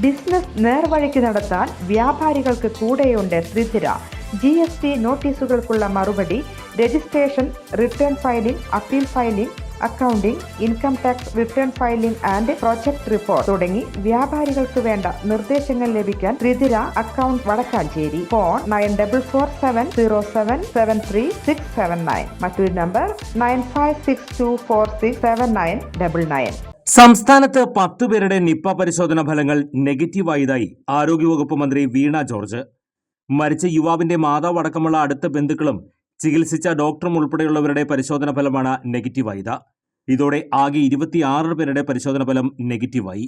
Business നേർവഴിക്ക് നടത്താൻ വ്യാപാരികൾക്ക് കൂടെയുണ്ട് ത്രിധിര. GST നോട്ടീസുകൾക്കുള്ള മറുപടി, registration, return filing, appeal filing, accounting, income tax return filing and project report തുടങ്ങി വ്യാപാരികൾക്ക് വേണ്ട നിർദ്ദേശങ്ങൾ ലഭിക്കാൻ ത്രിധിര അക്കൗണ്ട് വടക്കാഞ്ചേരി. ഫോൺ 9447077369. മറ്റൊരു നമ്പർ 9562467999. സംസ്ഥാനത്ത് 10 പേരുടെ നിപ്പ പരിശോധന ഫലങ്ങൾ നെഗറ്റീവായതായി ആരോഗ്യവകുപ്പ് മന്ത്രി വീണ ജോർജ്. മരിച്ച യുവാവിന്റെ മാതാവ് അടക്കമുള്ള അടുത്ത ബന്ധുക്കളും ചികിത്സിച്ച ഡോക്ടറും ഉൾപ്പെടെയുള്ളവരുടെ പരിശോധന ഫലമാണ് നെഗറ്റീവായത്. ഇതോടെ ആകെ 26 പേരുടെ പരിശോധന ഫലം നെഗറ്റീവായി.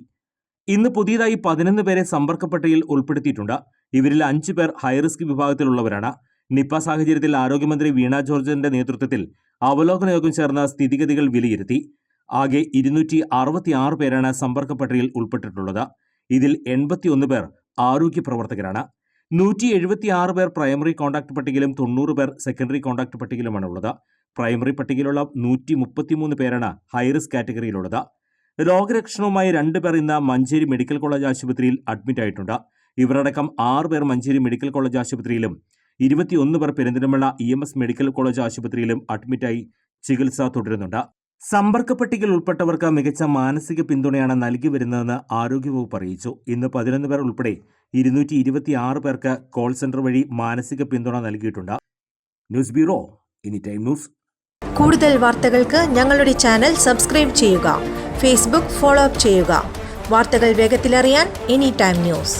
ഇന്ന് പുതിയതായി 11 പേരെ സമ്പർക്ക പട്ടികയിൽ ഉൾപ്പെടുത്തിയിട്ടുണ്ട്. ഇവരിൽ 5 പേർ ഹൈറിസ്ക് വിഭാഗത്തിലുള്ളവരാണ്. നിപ്പ സാഹചര്യത്തിൽ ആരോഗ്യമന്ത്രി വീണ ജോർജിന്റെ നേതൃത്വത്തിൽ അവലോകന യോഗം ചേർന്ന സ്ഥിതിഗതികൾ വിലയിരുത്തി. ആകെ 266 പേരാണ് സമ്പർക്ക പട്ടികയിൽ ഉൾപ്പെട്ടിട്ടുള്ളത്. ഇതിൽ 81 പേർ ആരോഗ്യ പ്രവർത്തകരാണ്. 176 പേർ പ്രൈമറി കോൺടാക്ട് പട്ടികയിലും 90 പേർ സെക്കൻഡറി കോൺടാക്ട് പട്ടികയിലുമാണുള്ളത്. പ്രൈമറി പട്ടികയിലുള്ള 133 പേരാണ് ഹൈറിസ്ക് കാറ്റഗറിയിലുള്ളത്. രോഗലക്ഷണവുമായി 2 പേർ ഇന്ന് മഞ്ചേരി മെഡിക്കൽ കോളേജ് ആശുപത്രിയിൽ അഡ്മിറ്റ് ആയിട്ടുണ്ട്. ഇവരടക്കം 6 പേർ മഞ്ചേരി മെഡിക്കൽ കോളേജ് ആശുപത്രിയിലും 21 പേർ പെരിന്തൽമണ്ണ EMS മെഡിക്കൽ കോളേജ് ആശുപത്രിയിലും അഡ്മിറ്റായി ചികിത്സ തുടരുന്നുണ്ട്. സമ്പർക്ക പട്ടികയിൽ ഉൾപ്പെട്ടവർക്ക് മികച്ച മാനസിക പിന്തുണയാണ് നൽകി വരുന്നതെന്ന് ആരോഗ്യവകുപ്പ് അറിയിച്ചു. ഇന്ന് 11 പേർ ഉൾപ്പെടെ 226 പേർക്ക് കോൾ സെന്റർ വഴി മാനസിക പിന്തുണ നൽകിയിട്ടുണ്ട്. News bureau, any time news. കൂടുതൽ വാർത്തകൾക്ക് ഞങ്ങളുടെ ചാനൽ സബ്സ്ക്രൈബ് ചെയ്യുക. ഫേസ്ബുക്ക് ഫോളോ അപ്പ് ചെയ്യുക. വാർത്തകൾ വേഗത്തിലറിയാൻ എനി ടൈം ന്യൂസ്.